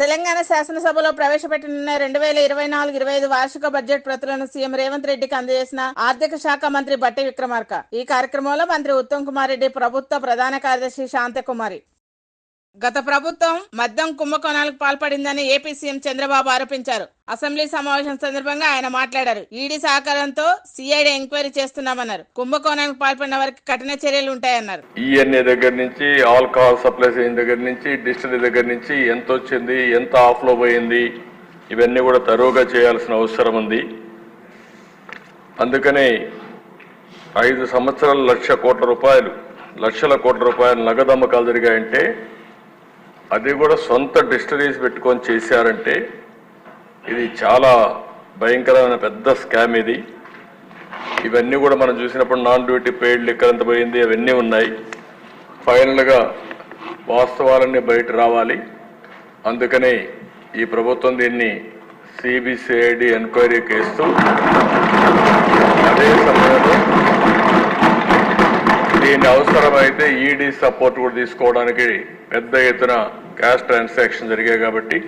తెలంగాణ శాసనసభలో ప్రవేశపెట్టనున్న 2024-25 వార్షిక budget ప్రతులను CM Revanth రెడ్డికి అందజేసిన ఆర్థిక శాఖ మంత్రి బట్టి విక్రమార్క. ఈ కార్యక్రమంలో మంత్రి ఉత్తమ్ కుమార్ రెడ్డి, ప్రభుత్వ ప్రధాన కార్యదర్శి శాంతకుమారి. గత ప్రభుత్వం మద్యం కుంభకోణాలకు పాల్పడిందని ఏపీ సీఎం చంద్రబాబు ఆరోపించారు. అసెంబ్లీ సమావేశం సందర్భంగా ఆయన మాట్లాడారు. ఈడీ సహకారంతో సిఐడి ఎంక్వైరీ చేస్తున్నామన్నారు. కుంభకోణానికి పాల్పడిన వారికి కఠిన చర్యలు ఉంటాయన్నారు. ఈఎన్ఏ దగ్గర నుంచి, ఆల్కహాల్ సప్లైస్ అయిన దగ్గర నుంచి, డిస్టిలరీ దగ్గర నుంచి ఎంత వచ్చింది, ఎంత ఆఫ్లో పోయింది, ఇవన్నీ కూడా తరువుగా చేయాల్సిన అవసరం ఉంది. అందుకనే 5 సంవత్సరాలు లక్షల కోట్ల రూపాయలు నగదు అమ్మకాలు జరిగాయంటే, అది కూడా సొంత డిస్టరీస్ పెట్టుకొని చేశారంటే ఇది చాలా భయంకరమైన పెద్ద స్కామ్ ఇది. ఇవన్నీ కూడా మనం చూసినప్పుడు నాన్ డ్యూటీ పెయిడ్ లిక్కర్ ఎంత పోయింది, అవన్నీ ఉన్నాయి. ఫైనల్గా వాస్తవాలన్నీ బయట రావాలి. అందుకనే ఈ ప్రభుత్వం దీన్ని సిబిసిఐడి ఎంక్వైరీకి ఇస్తూ, అదే సమయంలో దీని అవసరమైతే ఈడీ సపోర్ట్ కూడా తీసుకోవడానికి పెద్ద ఎత్తున క్యాష్ ట్రాన్సాక్షన్ జరిగాయి కాబట్టి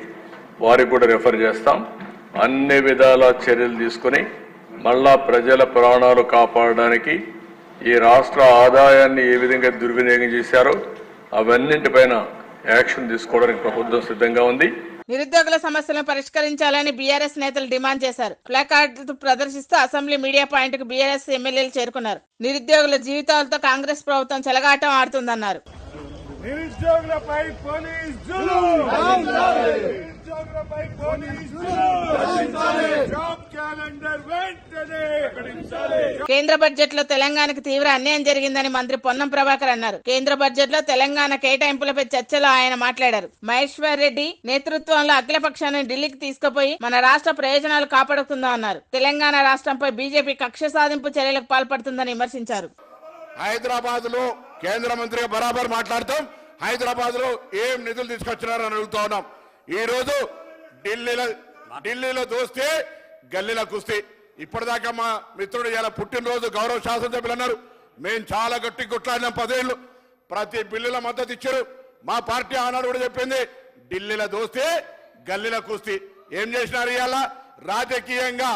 వారికి కూడా రెఫర్ చేస్తాం. అన్ని విధాల చర్యలు తీసుకుని మళ్ళా ప్రజల ప్రాణాలు కాపాడడానికి, ఈ రాష్ట్ర ఆదాయాన్ని ఏ విధంగా దుర్వినియోగం చేశారో అవన్నింటిపైన యాక్షన్ తీసుకోవడానికి ప్రభుత్వం సిద్ధంగా ఉంది. నిరుద్యోగుల సమస్యలను పరిష్కరించాలని బీఆర్ఎస్ నేతలు డిమాండ్ చేశారు. ప్లాకార్డు ప్రదర్శిస్తూ అసెంబ్లీ మీడియా పాయింట్ కు బీఆర్ఎస్ ఎమ్మెల్యేలు చేరుకున్నారు. నిరుద్యోగుల జీవితాలతో కాంగ్రెస్ ప్రభుత్వం చెలగాటం ఆడుతుందన్నారు. నిరుద్యోగులపై పోలీస్ జులుం, నిరుద్యోగులపై పోలీస్ జులుం, జాబ్ క్యాలెండర్ వెంటనే ప్రకటించాలి. కేంద్ర బడ్జెట్ లో తెలంగాణకు తీవ్ర అన్యాయం జరిగిందని మంత్రి పొన్నం ప్రభాకర్ అన్నారు. కేంద్ర బడ్జెట్ లో తెలంగాణ కేటాయింపులపై చర్చలో ఆయన మాట్లాడారు. మహేశ్వర్ రెడ్డి నేతృత్వంలో అఖిలపక్షాన్ని ఢిల్లీకి తీసుకుపోయి మన రాష్ట్ర ప్రయోజనాలు కాపాడుతుందన్నారు. తెలంగాణ రాష్ట్రంపై బీజేపీ కక్ష సాధింపు చర్యలకు పాల్పడుతుందని విమర్శించారు. హైదరాబాద్ లో కేంద్ర మంత్రిగా బరాబర్ మాట్లాడతాం. హైదరాబాద్ లో ఏం నిధులు తీసుకొచ్చినారని అడుగుతా ఉన్నాం. ఈ రోజు ఢిల్లీలో దోస్తే గల్లీలో కుస్తీ. ఇప్పటిదాకా మా మిత్రుడు ఇలా పుట్టినరోజు గౌరవ శాసనసభ్యులు అన్నారు. మేము చాలా గట్టి కొట్లాడినాం 10 ఏళ్ళు. ప్రతి బిల్లుల మద్దతు ఇచ్చారు. మా పార్టీ ఆనాడు కూడా చెప్పింది, ఢిల్లీలో దోస్తే గల్లీలో కుస్తీ. ఏం చేసినారు? ఇవాళ రాజకీయంగా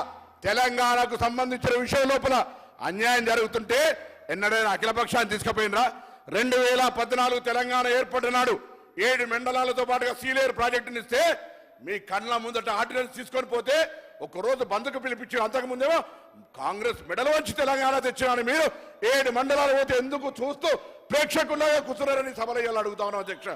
తెలంగాణకు సంబంధించిన విషయం లోపల అన్యాయం జరుగుతుంటే ఎన్నడైనా అఖిలపక్షాన్ని తీసుకుపోయినరా? 2014 తెలంగాణ ఏర్పడిన నాడు 7 మండలాలతో పాటుగా సీలేరు ప్రాజెక్టుని ఇస్తే మీ కళ్ళ ముందట ఆర్డినెన్స్ తీసుకొని పోతే ఒక్కరోజు బంధుకు పిలిపించి, అంతకుముందేమో కాంగ్రెస్ మెడల్ వచ్చి తెలంగాణ తెచ్చినాను. మీరు 7 మండలాలు పోతే ఎందుకు చూస్తూ ప్రేక్షకుల్లాగా కూర్చున్నారని సభలో అడుగుతా ఉన్నాం అధ్యక్ష.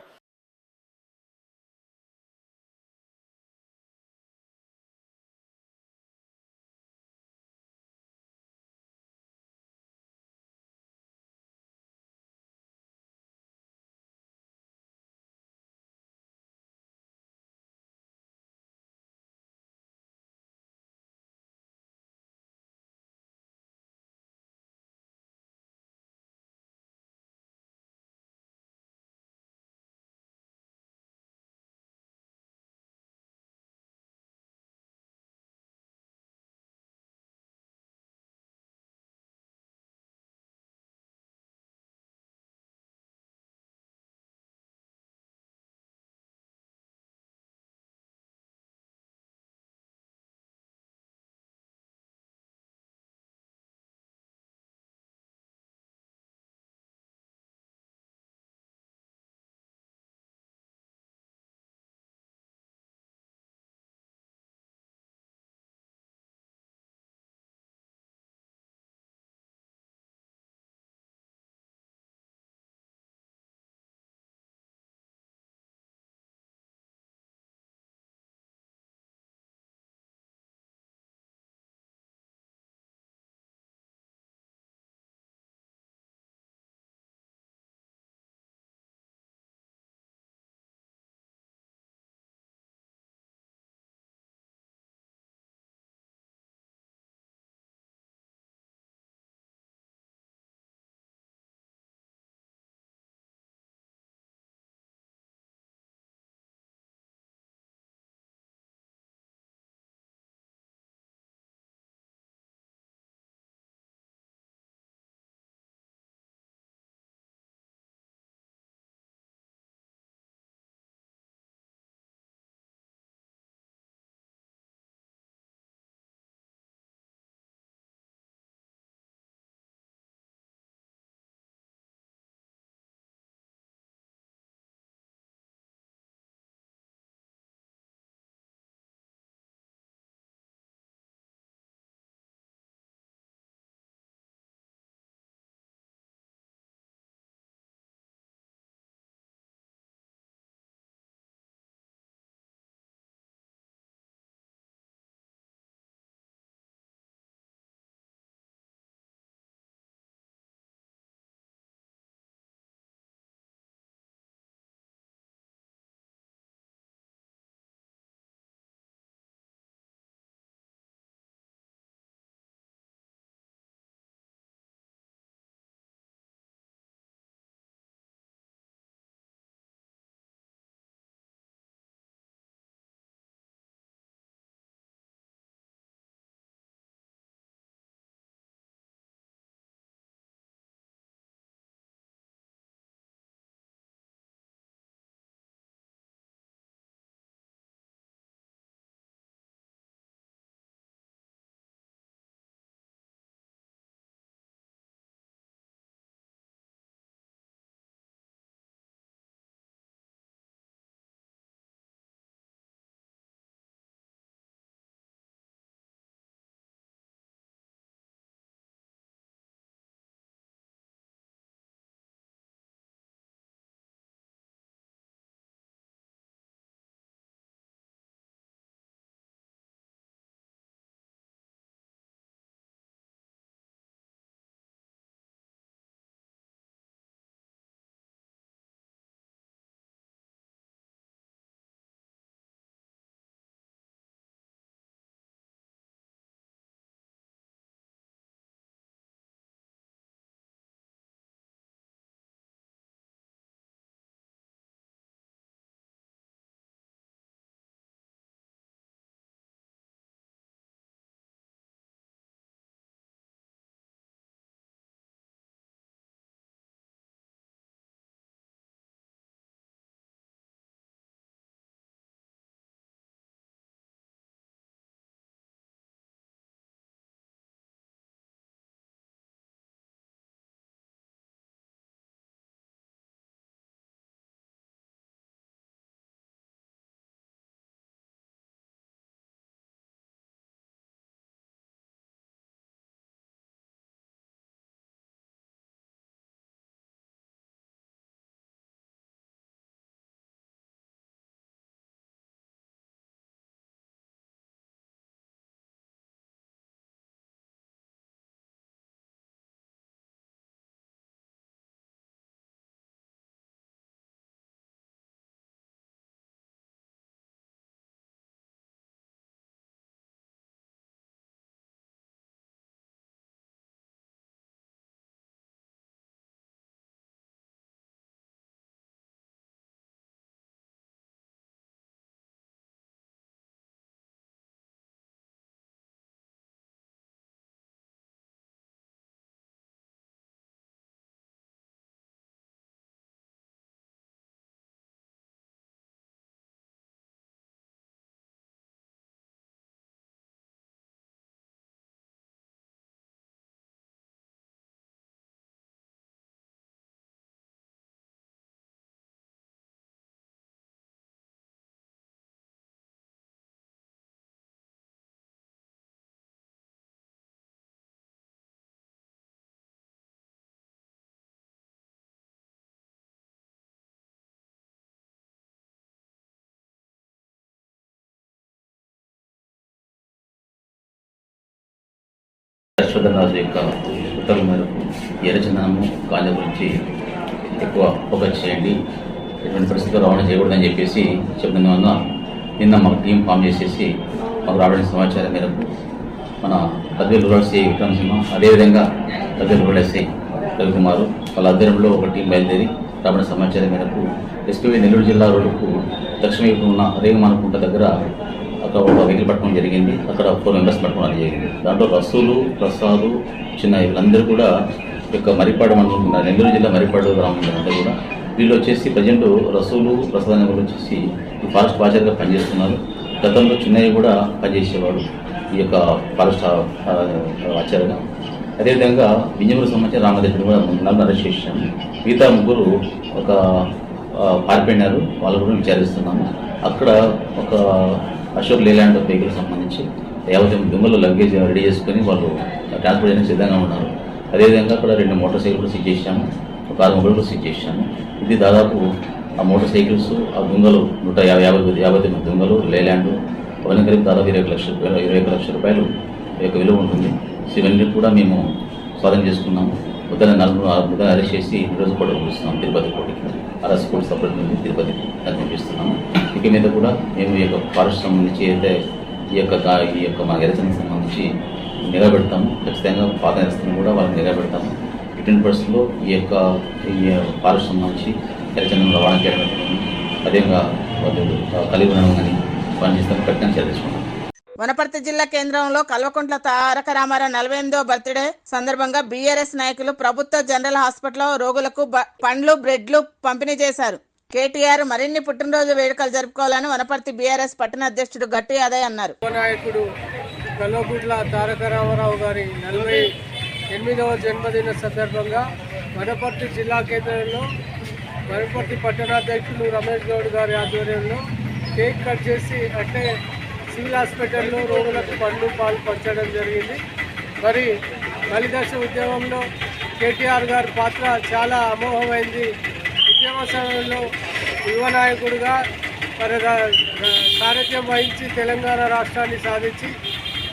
హర్షవర్ధన్ రాజు యొక్క ఉత్తర్వుల మేరకు ఎర్రచందనము గాంజా గురించి ఎక్కువ ఫోకస్ చేయండి, ఎటువంటి పరిస్థితుల్లో రవాణా చేయకూడదని చెప్పేసి చెప్పిన వల్ల నిన్న మాకు టీం ఫామ్ చేసేసి మాకు రావడానికి సమాచారం మేరకు మన పద్వేలు రూరల్ సిఐ విక్రమసింహ, అదేవిధంగా పద్వేలు రూరల్ ఎస్ఐ రవికుమారు వాళ్ళ ఆధ్వర్యంలో ఒక టీం బయలుదేరి రాబడిన సమాచారం మేరకు ఎస్పీవై నెల్లూరు జిల్లా రోడ్డుకు దక్షిణ వైపు ఉన్న రేగమానకుంట దగ్గర అక్కడ ఒక వెహికల్ పట్టుకోవడం జరిగింది. అక్కడ 4 మెంబర్స్ పట్టుకోవడం జరిగింది. దాంట్లో రసూలు, ప్రసాదు, చిన్న వీళ్ళందరూ కూడా యొక్క మరిపాడు మండలం, నెల్లూరు జిల్లా మరిపాడు గ్రామం అందరూ కూడా వీళ్ళు వచ్చేసి ప్రజెంట్ రసూలు, ప్రసాద్ అనే వాళ్ళు వచ్చేసి ఈ ఫారెస్ట్ వాచర్గా పనిచేస్తున్నారు. గతంలో చిన్నయ్య కూడా పనిచేసేవాడు ఈ యొక్క ఫారెస్ట్ వాచర్గా. అదేవిధంగా వింజమూరు సంబంధించిన రామదేవుడు కూడా నన్ను అరెస్ట్ చేశాము. మిగతా ముగ్గురు ఒక పారిపోయినారు, వాళ్ళు కూడా విచారిస్తున్నాము. అక్కడ ఒక అశోక్ లేలాండ్ వెహికల్ సంబంధించి 50 దొంగలు లగేజ్ రెడీ చేసుకొని వాళ్ళు ట్రాన్స్పోర్ట్ చేయడానికి సిద్ధంగా ఉన్నారు. అదేవిధంగా అక్కడ 2 మోటార్ సైకిల్ సీజ్ చేశాము, ఒక 6 మొబైల్ సీజ్ చేశాము. ఇది దాదాపు ఆ మోటార్ సైకిల్స్, ఆ దొంగలు 150 దొంగలు లేలాండ్ అవన్నీ కలిపి దాదాపు 21 లక్షల రూపాయలు యొక్క విలువ ఉంటుంది. ఇవన్నీ కూడా మేము స్వాధీనం చేసుకున్నాము. ముద్దని అరెస్ట్ చేసి ఈరోజు కూడా పంపిస్తున్నాము తిరుపతి కోర్టుకి. అరెస్ట్ కోర్టు సపరేట్ నుండి తిరుపతికి పంపిస్తున్నాము. ఇక మీద కూడా మేము ఈ యొక్క ఫారెస్ట్ సంబంధించి అయితే ఈ యొక్క మా ఎరచనకు సంబంధించి నిలబెడతాము. ఖచ్చితంగా పాత ఎరచనను కూడా వాళ్ళని నిలబెడతాము. 15% ఈ ఫారెస్ట్ సంబంధించి ఎరచనను రవాణా చేయడం, అదేవిధంగా వాళ్ళు కలిగి ఉండడం కానీ పనిచేస్తాము. కఠినంగా చర్చించుకున్నాం. వనపర్తి జిల్లా కేంద్రంలో కల్వకుంట్ల తారక రామారావు 48వ బర్త్డే సందర్భంగా బీఆర్ఎస్ నాయకులు ప్రభుత్వ జనరల్ హాస్పిటల్లో రోగులకు పండ్లు, బ్రెడ్లు పంపిణీ చేశారు. కేటీఆర్ మరిన్ని పుట్టినరోజు వేడుకలు జరుపుకోవాలని వనపర్తి బీఆర్ఎస్ పట్టణ అధ్యక్షుడు గట్టి అదయ్ అన్నారు. నాయకుడు కల్వకుంట్ల తారక రామారావు గారి 48వ జన్మదిన సందర్భంగా వనపర్తి జిల్లా కేంద్రంలో వనపర్తి పట్టణాధ్యక్షులు రమేష్ గౌడ్ గారి ఆధ్వర్యంలో కేక్ కట్ చేసి అంటే సివిల్ హాస్పిటల్లో రోగులకు పండ్లు, పాలు పంచడం జరిగింది. మరి బలిదశ ఉద్యమంలో కేటీఆర్ గారి పాత్ర చాలా అమోఘమైంది. ఉద్యమ సమయంలో యువ నాయకుడిగా మరి సారథ్యం వహించి తెలంగాణ రాష్ట్రాన్ని సాధించి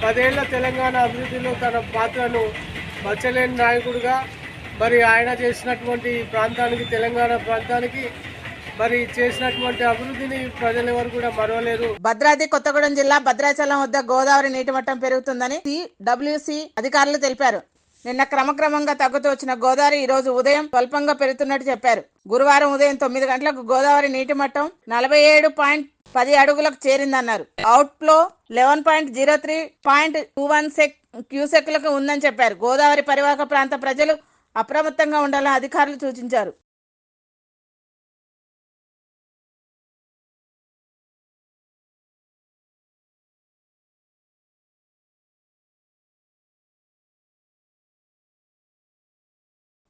10 ఏళ్ల తెలంగాణ అభివృద్ధిలో తన పాత్రను మచ్చలేని నాయకుడిగా మరి ఆయన చేసినటువంటి ప్రాంతానికి, తెలంగాణ ప్రాంతానికి మరి చేసినటువంటి అభివృద్ధిని ప్రజలు ఎవరు కూడా మరవలేరు. భద్రాద్రి కొత్తగూడెం జిల్లా భద్రాచలం వద్ద గోదావరి నీటి మట్టం పెరుగుతుందని CWC అధికారులు తెలిపారు. నిన్న క్రమక్రమంగా తగ్గుతూ వచ్చిన గోదావరి ఈ రోజు ఉదయం స్వల్పంగా పెరుగుతున్నట్టు చెప్పారు. గురువారం ఉదయం 9 గంటలకు గోదావరి నీటి మట్టం 47.10 అడుగులకు చేరిందన్నారు. అవుట్ ఫ్లో 11.03.21 క్యూసెక్లకు ఉందని చెప్పారు. గోదావరి పరివాహక ప్రాంత ప్రజలు అప్రమత్తంగా ఉండాలని అధికారులు సూచించారు.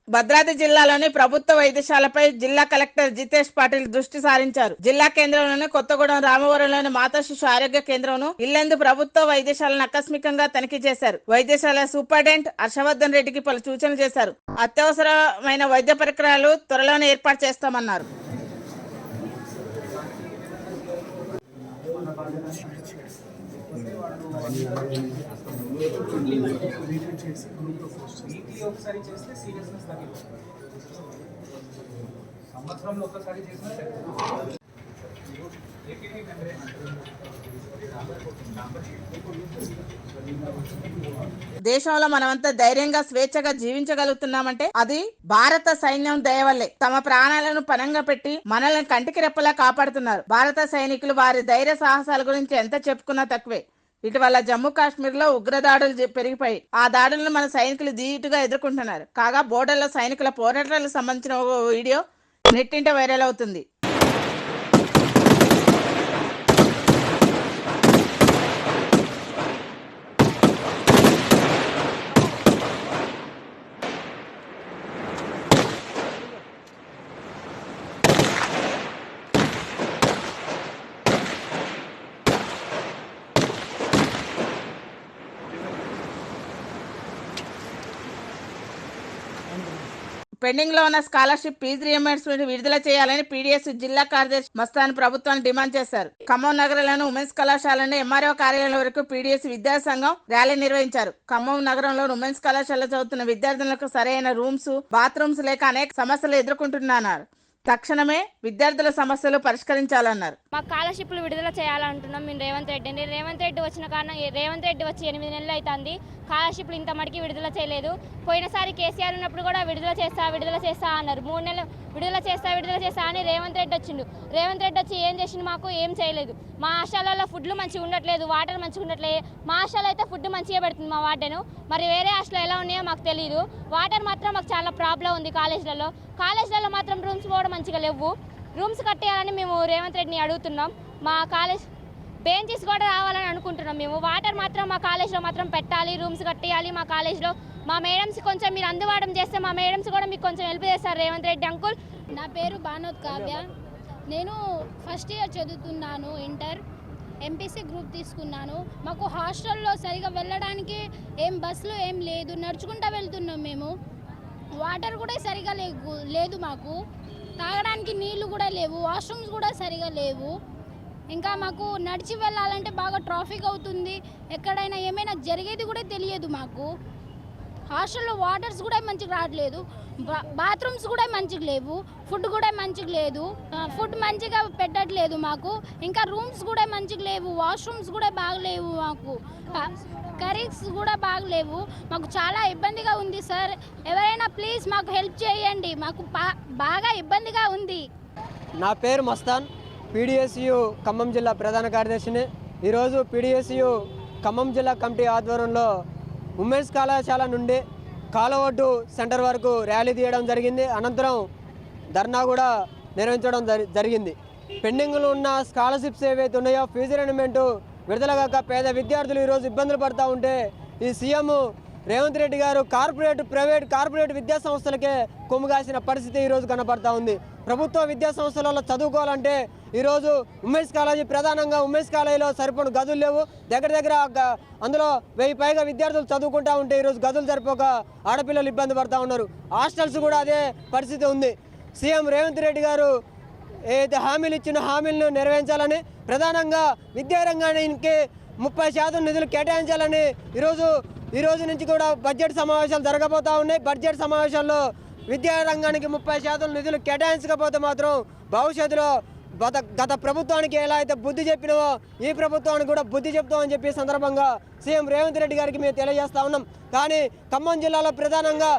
భద్రాద్రి జిల్లాలోని ప్రభుత్వ వైద్యశాలపై జిల్లా కలెక్టర్ జితేష్ పాటిల్ దృష్టి సారించారు. జిల్లా కేంద్రంలోని కొత్తగూడెం రామవరంలోని మాతా శిశు ఆరోగ్య కేంద్రంను ఇల్లెందు ప్రభుత్వ వైద్యశాలను ఆకస్మికంగా తనిఖీ చేశారు. వైద్యశాల సూపరింటెండెంట్ హర్షవర్ధన్ రెడ్డికి పలు సూచనలు చేశారు. అత్యవసరమైన వైద్య పరికరాలు త్వరలోనే ఏర్పాటు చేస్తామన్నారు. సంవత్సరంలో ఒక్కసారి చేసినా దేశంలో మనమంతా ధైర్యంగా స్వేచ్ఛగా జీవించగలుగుతున్నామంటే అది భారత సైన్యం దయ వల్లే. తమ ప్రాణాలను పణంగా పెట్టి మనల్ని కంటికి రెప్పలా కాపాడుతున్నారు. భారత సైనికులు వారి ధైర్య సాహసాల గురించి ఎంత చెప్పుకున్నా తక్కువే. ఇటీవల జమ్మూ కాశ్మీర్ లో ఉగ్రదాడులు పెరిగిపోయి ఆ దాడులను మన సైనికులు ధీటుగా ఎదుర్కొంటున్నారు. కాగా బోర్డర్లో సైనికుల పోరాటాలకు సంబంధించిన ఒక వీడియో నెట్టింట వైరల్ అవుతుంది. పెండింగ్ లో ఉన్న స్కాలర్షిప్ ఫీజు రియంబర్స్మెంట్ విడుదల చేయాలని పీడీఎస్ జిల్లా కార్యదర్శి మస్తాన్ ప్రభుత్వాన్ని డిమాండ్ చేశారు. ఖమ్మం నగరంలోని ఉమెన్స్ కళాశాల నుండి ఎంఆర్ఓ కార్యాలయం వరకు పీడీఎస్ విద్యాసంఘం ర్యాలీ నిర్వహించారు. ఖమ్మం నగరంలో ఉమెన్స్ కళాశాలలో చదువుతున్న విద్యార్థులకు సరైన రూమ్స్, బాత్రూమ్స్ లేక అనేక సమస్యలు ఎదుర్కొంటున్నారు. తక్షణమే విద్యార్థుల సమస్యలు పరిష్కరించాలన్నారు. మాకు స్కాలర్షిప్లు విడుదల చేయాలంటున్నాం. మేము రేవంత్ రెడ్డి వచ్చిన కారణం రేవంత్ రెడ్డి వచ్చి 8 నెలలు అవుతుంది. స్కాలర్షిప్లు ఇంత మటుకి విడుదల చేయలేదు. పోయినసారి కేసీఆర్ ఉన్నప్పుడు కూడా విడుదల చేస్తా అన్నారు. 3 నెలలు విడుదల చేస్తా అని రేవంత్ రెడ్డి వచ్చిండు. రేవంత్ రెడ్డి వచ్చి ఏం చేసిండు? మాకు ఏం చేయలేదు. మా హాస్టల్లో ఫుడ్లు మంచిగా ఉండట్లేదు, వాటర్ మంచిగా ఉండట్లేదు. మా హాస్టల్లో అయితే ఫుడ్ మంచిగా పెడుతుంది మా వార్డెను. మరి వేరే హాస్టల్లో ఎలా ఉన్నాయో మాకు తెలియదు. వాటర్ మాత్రం మాకు చాలా ప్రాబ్లం ఉంది. కాలేజ్లలో మాత్రం రూమ్స్ కూడా మంచిగా లేవు. రూమ్స్ కట్టేయాలని మేము రేవంత్ రెడ్డిని అడుగుతున్నాం. మా కాలేజ్ బెంచెస్ కూడా రావాలని అనుకుంటున్నాం. మేము వాటర్ మాత్రం మా కాలేజ్లో మాత్రం పెట్టాలి, రూమ్స్ కట్టేయాలి. మా కాలేజ్లో మా మేడమ్స్ కొంచెం మీరు అందుబాటు చేస్తే మా మేడమ్స్ కూడా మీకు కొంచెం హెల్ప్ చేస్తారు రేవంత్ రెడ్డి అంకుల్. నా పేరు బానోత్ కావ్య. నేను ఫస్ట్ ఇయర్ చదువుతున్నాను, ఇంటర్ ఎంపీసీ గ్రూప్ తీసుకున్నాను. మాకు హాస్టల్లో సరిగా వెళ్ళడానికి ఏం బస్సులు ఏం లేదు, నడుచుకుంటూ వెళ్తున్నాం మేము. వాటర్ కూడా సరిగా లేదు, మాకు తాగడానికి నీళ్లు కూడా లేవు, వాష్రూమ్స్ కూడా సరిగా లేవు. ఇంకా మాకు నడిచి వెళ్ళాలంటే బాగా ట్రాఫిక్ అవుతుంది. ఎక్కడైనా ఏమైనా జరిగేది కూడా తెలియదు మాకు. హాస్టల్లో వాటర్స్ కూడా మంచిగా రావట్లేదు, బాత్రూమ్స్ కూడా మంచిగా లేవు, ఫుడ్ కూడా మంచిగా లేదు, ఫుడ్ మంచిగా పెట్టట్లేదు మాకు. ఇంకా రూమ్స్ కూడా మంచిగా లేవు, వాష్రూమ్స్ కూడా బాగలేవు, మాకు కరీస్ కూడా బాగలేవు. మాకు చాలా ఇబ్బందిగా ఉంది సార్. ఎవరైనా ప్లీజ్ మాకు హెల్ప్ చేయండి, మాకు బాగా ఇబ్బందిగా ఉంది. నా పేరు మస్తాన్, పీడీఎస్యు ఖమ్మం జిల్లా ప్రధాన కార్యదర్శిని. ఈరోజు పీడీఎస్యు ఖమ్మం జిల్లా కమిటీ ఆధ్వర్యంలో ఉమెన్స్ కళాశాల నుండి కాలవడ్డు సెంటర్ వరకు ర్యాలీ తీయడం జరిగింది. అనంతరం ధర్నా కూడా నిర్వహించడం జరిగింది. పెండింగ్లో ఉన్న స్కాలర్షిప్స్ ఏవైతే ఉన్నాయో ఫీజు రియంబర్స్మెంట్ విడుదల కాక పేద విద్యార్థులు ఈరోజు ఇబ్బందులు పడుతూ ఉంటే ఈ సీఎం రేవంత్ రెడ్డి గారు ప్రైవేట్ విద్యా సంస్థలకే కొమ్ముగాసిన పరిస్థితి ఈరోజు కనపడతా ఉంది. ప్రభుత్వ విద్యా సంస్థలలో చదువుకోవాలంటే ఈరోజు ఉమెన్స్ కాలేజీ, ప్రధానంగా ఉమెన్స్ కాలేజీలో సరిపడిన గదులు లేవు. దగ్గర అందులో 1000 పైగా విద్యార్థులు చదువుకుంటా ఉంటే ఈరోజు గదులు సరిపోక ఆడపిల్లలు ఇబ్బంది పడుతూ ఉన్నారు. హాస్టల్స్ కూడా అదే పరిస్థితి ఉంది. సీఎం రేవంత్ రెడ్డి గారు ఏదైతే హామీలు ఇచ్చినో హామీలను నెరవేర్చాలని, ప్రధానంగా విద్యారంగానికి 30% నిధులు కేటాయించాలని ఈ రోజు నుంచి కూడా బడ్జెట్ సమావేశాలు జరగబోతా ఉన్నాయి. బడ్జెట్ సమావేశాల్లో విద్యారంగానికి 30% నిధులు కేటాయించకపోతే మాత్రం భవిష్యత్తులో గత ప్రభుత్వానికి ఎలా అయితే బుద్ధి చెప్పినావో ఈ ప్రభుత్వానికి కూడా బుద్ధి చెప్తామని చెప్పి సందర్భంగా సీఎం రేవంత్ రెడ్డి గారికి మేము తెలియజేస్తా ఉన్నాం. కానీ ఖమ్మం జిల్లాలో ప్రధానంగా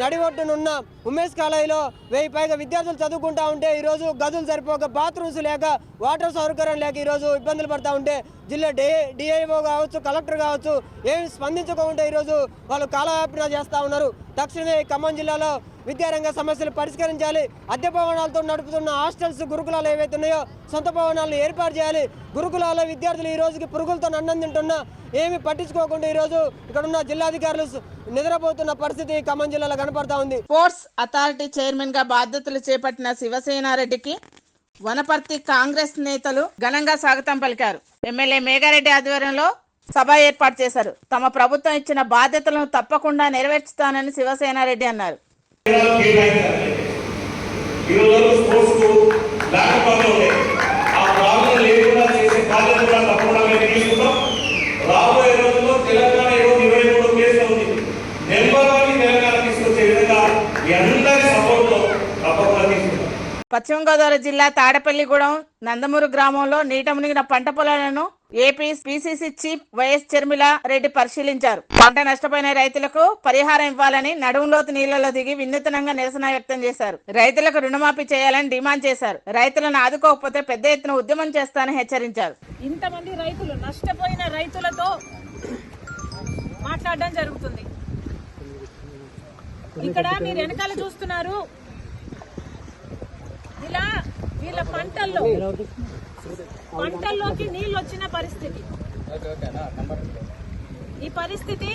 నడివొట్టునున్న ఉమెన్స్ కాలేజీలో 1000 పైగా విద్యార్థులు చదువుకుంటా ఉంటే ఈరోజు గదులు సరిపోక, బాత్రూమ్స్ లేక, వాటర్ సౌకర్యం లేక ఈరోజు ఇబ్బందులు పడతా ఉంటే జిల్లా డిఐఓ కావచ్చు, కలెక్టర్ కావచ్చు ఏమి స్పందించకుండా ఈరోజు వాళ్ళు కాలయాపన చేస్తూ ఉన్నారు. తక్షణమే ఖమ్మం జిల్లాలో విద్యారంగ సమస్యలు పరిష్కరించాలి. అద్దె భవనాలతో నడుపుతున్న హాస్టల్స్, గురుకులాలు ఏవైతే ఉన్నాయో సొంత భవనాలను ఏర్పాటు చేయాలి. గురుకులాల్లో విద్యార్థులు ఈ రోజుకి పురుగులతో అన్నం తింటున్నా ఏమి పట్టించుకోకుండా ఈరోజు ఇక్కడ ఉన్న జిల్లాధికారులు నిద్రపోతున్న పరిస్థితి ఖమ్మం జిల్లాలో కనపడతా ఉంది. స్పోర్ట్స్ అథారిటీ చైర్మన్ గా బాధ్యతలు చేపట్టిన శివసేనారెడ్డికి వనపర్తి కాంగ్రెస్ నేతలు ఘనంగా స్వాగతం పలికారు. ఎమ్మెల్యే మేఘారెడ్డి ఆధ్వర్యంలో సభ ఏర్పాటు చేశారు. తమ ప్రభుత్వం ఇచ్చిన బాధ్యతలను తప్పకుండా నెరవేర్చుతానని శివసేనారెడ్డి అన్నారు. రాబోయే రోజుల్లో తెలంగాణ 23 కేసులు ఉంది. నెంబర్ 1 తెలంగాణ తీసుకొచ్చే విధంగా మీ అందరి సపోర్ట్తో తప్పకుండా తీసుకుంటాం. పశ్చిమ గోదావరి జిల్లా తాడపల్లిగూడెం నందమూరు గ్రామంలో నీట మునిగిన పంట పొలాలను AP PCC chief YS Sharmila Reddy పరిశీలించారు. పంట నష్టపోయిన రైతులకు పరిహారం ఇవ్వాలని నడుంలోతు నీళ్లలో దిగి వినూత్నంగా నిరసన వ్యక్తం చేశారు. రైతులకు రుణమాఫీ చేయాలని డిమాండ్ చేశారు. రైతులను ఆదుకోకపోతే పెద్ద ఎత్తున ఉద్యమం చేస్తానని హెచ్చరించారు. ఇంతమంది రైతులు నష్టపోయిన రైతులతో మాట్లాడడం జరుగుతుంది. ఇక్కడ మీరు వెనకాల చూస్తున్నారు, ఇలా వీళ్ళ పంటల్లోకి నీళ్ళు వచ్చిన పరిస్థితి. ఈ పరిస్థితి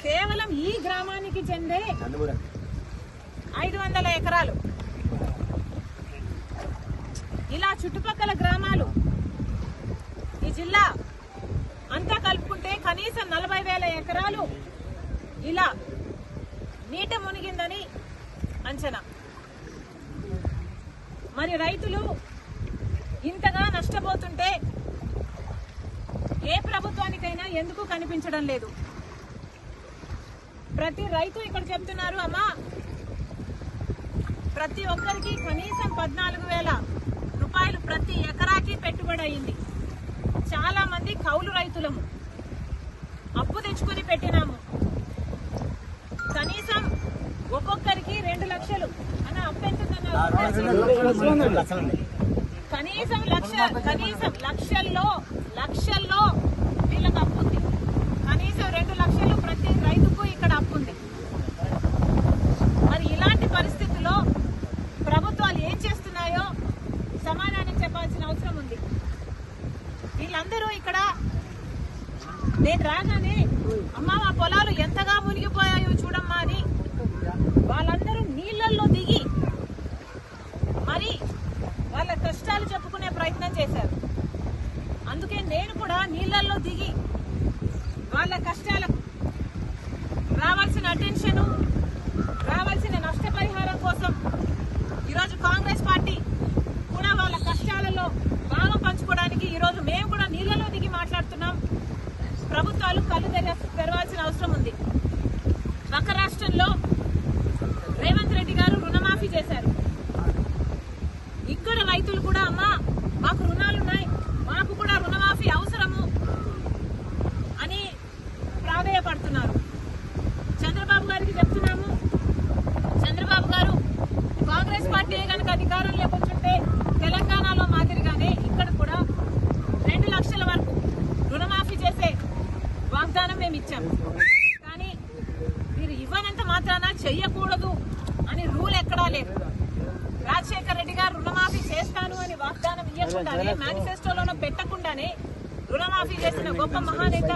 కేవలం ఈ గ్రామానికి చెందే 500 ఎకరాలు. ఇలా చుట్టుపక్కల గ్రామాలు ఈ జిల్లా అంతా కలుపుకుంటే కనీసం 40,000 ఎకరాలు ఇలా నీట మునిగిందని అంచనా. మరి రైతులు ఇంతగా నష్టపోతుంటే ఏ ప్రభుత్వానికైనా ఎందుకు కనిపించడం లేదు? ప్రతి రైతు ఇక్కడ చెప్తున్నారు, అమ్మా ప్రతి ఒక్కరికి కనీసం 14,000 రూపాయలు ప్రతి ఎకరాకి పెట్టుబడి అయింది. చాలా మంది కౌలు రైతులము, అప్పు తెచ్చుకొని పెట్టినాము. కనీసం ఒక్కొక్కరికి 2 లక్షలు అన్న అప్పు ఎంతుందన్నారు? కనీసం లక్షల్లో వీళ్ళకి అప్పు ఉంది. కనీసం 2 లక్షలు ప్రతి రైతుకు ఇక్కడ అప్పు ఉంది. మరి ఇలాంటి పరిస్థితుల్లో ప్రభుత్వాలు ఏం చేస్తున్నాయో సమాధానం చెప్పాల్సిన అవసరం ఉంది. వీళ్ళందరూ ఇక్కడ నేను రాగానే అమ్మ మా పొలాలు ఎంతగా మునిగిపోయాయో చూడమ్మా అని వాళ్ళందరూ నీళ్ళల్లో దిగి మరి వాళ్ళ కష్టాలు చెప్పుకునే ప్రయత్నం చేశారు. అందుకే నేను కూడా నీళ్ళల్లో దిగి వాళ్ళ కష్టాలకు రావాల్సిన అటెన్షన్, రావాల్సిన నష్టపరిహారం కోసం ఈరోజు కాంగ్రెస్ పార్టీ కూడా వాళ్ళ కష్టాలలో భాగం పంచుకోవడానికి ఈరోజు మేము కూడా నీళ్ళలో దిగి మాట్లాడుతున్నాం. ప్రభుత్వాలు కళ్ళు తెరవాల్సిన అవసరం ఉంది. పక్క రాష్ట్రంలో రేవంత్ రెడ్డి గారు రుణమాఫీ చేశారు. ఇక్కడ రైతులు కూడా అమ్మా మాకు రుణాలున్నాయి, మాకు కూడా రుణమాఫీ అవసరము అని ప్రాధేయపడుతున్నారు. చంద్రబాబు గారికి చెప్తున్నాము, చంద్రబాబు గారు కాంగ్రెస్ పార్టీ కనుక అధికారంలోకి వచ్చుంటే తెలంగాణలో మాదిరిగానే ఇక్కడ కూడా 2 లక్షల వరకు రుణమాఫీ చేసే వాగ్దానం మేము ఇచ్చాము. కానీ మీరు ఇవ్వనంత మాత్రాన చెయ్యకూడదు అని రూల్ ఎక్కడా లేదు. రాజశేఖర్ రెడ్డి గారు రుణమాఫీ చేస్తాను అని వాగ్దానం ఇవ్వకుండానే, మేనిఫెస్టోలోనూ పెట్టకుండానే రుణమాఫీ చేసిన గొప్ప మహానేత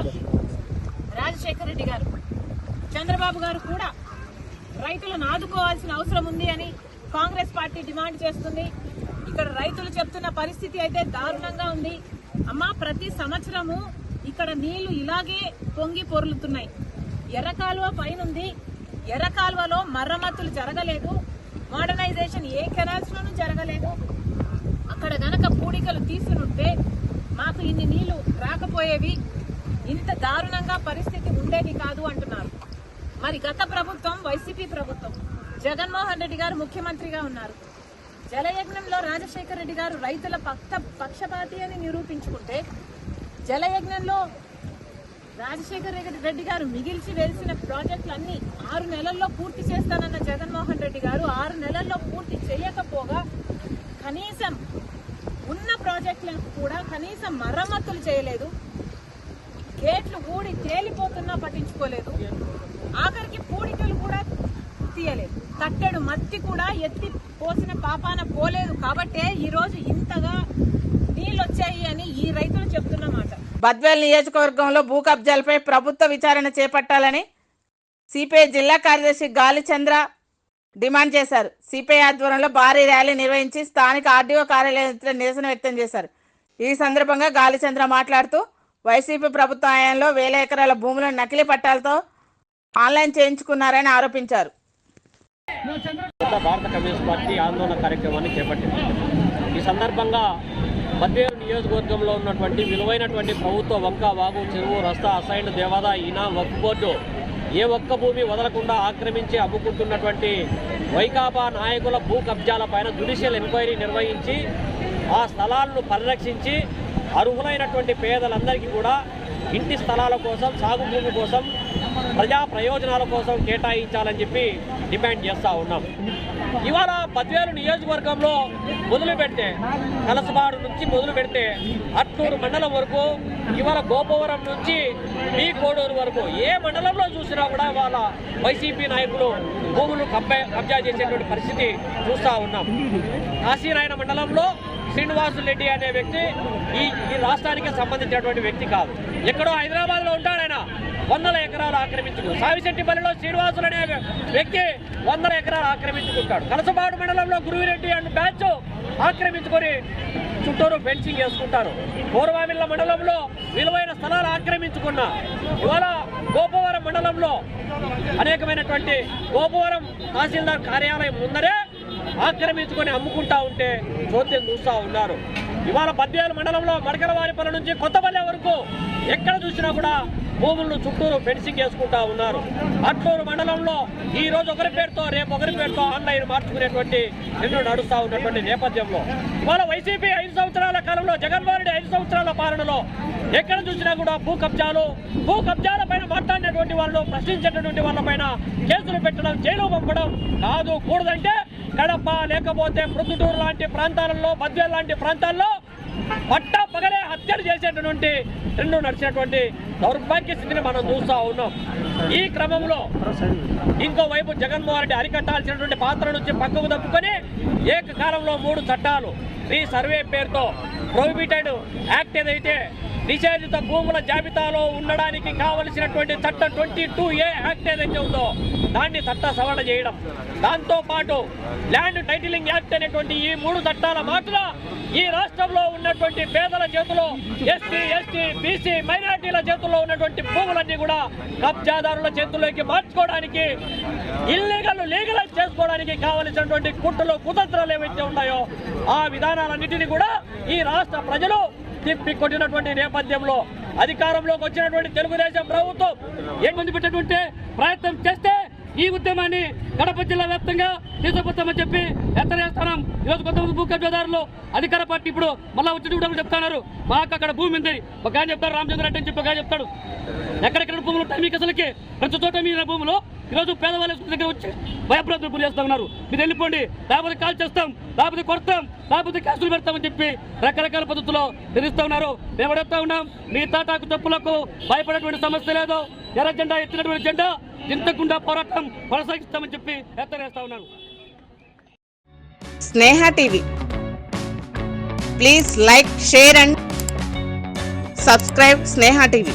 రాజశేఖర్ రెడ్డి గారు. చంద్రబాబు గారు కూడా రైతులను ఆదుకోవాల్సిన అవసరం ఉంది అని కాంగ్రెస్ పార్టీ డిమాండ్ చేస్తుంది. ఇక్కడ రైతులు చెప్తున్న పరిస్థితి అయితే దారుణంగా ఉంది. అమ్మా ప్రతి సంవత్సరము ఇక్కడ నీళ్లు ఇలాగే పొంగి పొర్లుతున్నాయి. ఎర్రకాలువ పైనుంది, ఎర్రకాలువలో మరమ్మతులు జరగలేదు, మోడర్నైజేషన్ ఏ కెనాల్స్ లోనూ జరగలేదు. అక్కడ గనక పూడికలు తీసునుంటే మాకు ఇన్ని నీళ్లు రాకపోయేవి, ఇంత దారుణంగా పరిస్థితి ఉండేది కాదు అంటున్నారు. మరి గత ప్రభుత్వం వైసీపీ ప్రభుత్వం, జగన్మోహన్ రెడ్డి గారు ముఖ్యమంత్రిగా ఉన్నారు. జలయజ్ఞంలో రాజశేఖర్ రెడ్డి గారు రైతుల పక్షపాతి అని నిరూపించుకుంటే, జలయజ్ఞంలో రాజశేఖర్ రెడ్డి గారు మిగిల్చి వేసిన ప్రాజెక్టులన్నీ 6 నెలల్లో పూర్తి చేస్తానన్న జగన్మోహన్ రెడ్డి గారు 6 నెలల్లో పూర్తి చేయకపోగా కనీసం ఉన్న ప్రాజెక్టులకు కూడా కనీసం మరమ్మతులు చేయలేదు. గేట్లు ఊడి తేలిపోతున్నా పట్టించుకోలేదు. ఆఖరికి పూడికలు కూడా తీయలేదు. కట్టెడు మత్తి కూడా ఎత్తి పోసిన పాపాన పోలేదు. కాబట్టే ఈరోజు ఇంతగా నీళ్ళు వచ్చాయి అని ఈ రైతులు చెప్తున్నమాట. బద్వేల్ నియోజకవర్గంలో భూ కబ్జాలపై ప్రభుత్వ విచారణ చేపట్టాలని సిపిఐ జిల్లా కార్యదర్శి గాలిచంద్ర డిమాండ్ చేశారు. సిపిఐ ఆధ్వర్యంలో భారీ ర్యాలీ నిర్వహించి స్థానిక ఆర్డీఓ కార్యాలయంలో నిరసన వ్యక్తం చేశారు. ఈ సందర్భంగా గాలిచంద్ర మాట్లాడుతూ వైసీపీ ప్రభుత్వ హయాంలో 1000 ఎకరాల భూములను నకిలీ పట్టాలతో ఆన్లైన్ చేయించుకున్నారని ఆరోపించారు. భారత కమ్యూనిస్ట్ పార్టీ ఆందోళన కార్యక్రమాన్ని చేపట్టింది. ఈ సందర్భంగా బద్వేలు నియోజకవర్గంలో ఉన్నటువంటి విలువైనటువంటి ప్రభుత్వ వంక, వాగు, చెరువు, రస్తా, అసైన్డ్, దేవాదా, ఈనా, వక్ఫ్ బోర్డు ఏ ఒక్క భూమి వదలకుండా ఆక్రమించి అమ్ముకుంటున్నటువంటి వైకాపా నాయకుల భూ కబ్జాల పైన జ్యుడిషియల్ ఎంక్వైరీ నిర్వహించి ఆ స్థలాలను పరిరక్షించి అర్హులైనటువంటి పేదలందరికీ కూడా ఇంటి స్థలాల కోసం, సాగు భూమి కోసం, ప్రజా ప్రయోజనాల కోసం కేటాయించాలని చెప్పి డిమాండ్ చేస్తూ ఉన్నాం. ఇవాళ బద్వేలు నియోజకవర్గంలో మొదలు పెడితే, కలసబాడు నుంచి మొదలు పెడితే అట్లూరు మండలం వరకు, ఇవాళ గోపవరం నుంచి మీ కోడూరు వరకు ఏ మండలంలో చూసినా కూడా వాళ్ళ వైసీపీ నాయకులు భూములు కబ్జా చేసేటువంటి పరిస్థితి చూస్తూ ఉన్నాం. కాశీనాయన మండలంలో శ్రీనివాసు రెడ్డి అనే వ్యక్తి ఈ రాష్ట్రానికి సంబంధించినటువంటి వ్యక్తి కాదు. ఎక్కడో హైదరాబాద్లో ఉంటాడు ఆయన. 100 ఎకరాలు ఆక్రమించుకు సావిశెట్టిపల్లిలో శ్రీనివాసులు అనే వ్యక్తి 100 ఎకరాలు ఆక్రమించుకుంటాడు. కలసబాడు మండలంలో గురువిరెడ్డి అండ్ బ్యాచ్ ఆక్రమించుకొని చుట్టూరు ఫెన్సింగ్ వేసుకుంటారు. పూర్వామిల్ల మండలంలో విలువైన స్థలాలు ఆక్రమించుకున్నా ఇవాళ గోపవరం మండలంలో అనేకమైనటువంటి గోపవరం తహసీల్దార్ కార్యాలయం ముందరే ఆక్రమించుకొని అమ్ముకుంటా ఉంటే చోద్యం చూస్తూ ఉన్నారు. ఇవాళ బద్వేలు మండలంలో మడకలవారిపల్లి నుంచి కొత్తపల్లి వరకు ఎక్కడ చూసినా కూడా భూములను చుట్టూరు ఫెన్సింగ్ వేసుకుంటా ఉన్నారు. అట్లూరు మండలంలో ఈ రోజు ఒకరి పేరుతో రేపు ఒకరి పేరుతో ఆన్లైన్ మార్చుకునేటువంటి ఎన్నో నడుస్తూ ఉన్నటువంటి నేపథ్యంలో ఇవాళ వైసీపీ 5 సంవత్సరాల కాలంలో జగన్మోహన్ రెడ్డి 5 సంవత్సరాల పాలనలో ఎక్కడ చూసినా కూడా భూ కబ్జాల పైన మాట్లాడినటువంటి వాళ్ళు, ప్రశ్నించేటటువంటి వాళ్ళ పైన కేసులు పెట్టడం, జైలు పంపడం కాదు. కూడదంటే కడప లేకపోతే ప్రొద్దుటూరు లాంటి ప్రాంతాలలో, బద్వేలు లాంటి ప్రాంతాల్లో పట్టా పగలే హత్యలు చేసేటటువంటి నడిచినటువంటి దౌర్భాగ్య స్థితిని మనం చూస్తూ ఉన్నాం. ఈ క్రమంలో ఇంకోవైపు జగన్మోహన్ రెడ్డి అరికట్టాల్సినటువంటి పాత్ర నుంచి పక్కకు తప్పుకొని ఏకకాలంలో 3 చట్టాలు ఈ సర్వే పేరుతో ప్రొహిబిటెడ్ యాక్ట్ ఏదైతే నిషేధిత భూముల జాబితాలో ఉండడానికి కావలసినటువంటి చట్టం 22A యాక్ట్ ఏదైతే ఉందో దాన్ని చట్ట సవరణ చేయడం, దాంతో పాటు ల్యాండ్ టైటిలింగ్ యాక్ట్ అనేటువంటి ఈ 3 చట్టాల మాటల ఈ రాష్ట్రంలో ఉన్నటువంటి పేదల చేతిలో, ఎస్సీ, ఎస్టీ, బీసీ, మైనార్టీల చేతుల్లో ఉన్నటువంటి భూములన్నీ కూడా కబ్జాదారుల చేతుల్లోకి మార్చుకోవడానికి, లీగలైజ్ చేసుకోవడానికి కావలసినటువంటి కుట్రలు, కుతంత్రాలు ఏవైతే ఉన్నాయో ఆ విధానాలన్నింటినీ కూడా ఈ రాష్ట్ర ప్రజలు తిప్పి కొట్టినటువంటి నేపథ్యంలో అధికారంలోకి వచ్చినటువంటి తెలుగుదేశం ప్రభుత్వం ఏమంది పెట్టినటువంటి ప్రయత్నం చేస్తే ఈ ఉద్యమాన్ని కడప జిల్లా వ్యాప్తంగా తీసుకుపోతామని చెప్పి ఎత్తనేస్తున్నాం. ఈరోజు కొంతమంది భూ కబ్జాదారులు అధికార పార్టీ ఇప్పుడు మళ్ళా వచ్చి చెప్తున్నారు మాకు అక్కడ భూమి ఉంది, ఒక ఆయన చెప్తారు రామచంద్ర రెడ్డి అని చెప్పి ఒక ఆయన చెప్తాడు. ఎక్కడెక్కడ భూములు ఉంటాయి మీకు అసలుకి? ప్రతి చోట మీ భూములు ఈరోజు పేదవాళ్ళ దగ్గర వచ్చి భయప్రాంతం గురి చేస్తా ఉన్నారు. మీరు వెళ్ళిపోండి, లేకపోతే కాల్ చేస్తాం, లేకపోతే కొడతాం, లేకపోతే కేసులు పెడతామని చెప్పి రకరకాల పద్ధతుల్లో తెలుస్తూ ఉన్నారు. మేము అడుగుతా ఉన్నాం, మీ తాటాకు తప్పులకు భయపడేటువంటి సమస్య లేదు. ఎర్ర జెండా ఎత్తినటువంటి జెండా దించకుండా పోరాటం కొనసాగిస్తామని చెప్పి హెచ్చరిస్తా ఉన్నారు. Sneha TV please like, share and subscribe Sneha TV.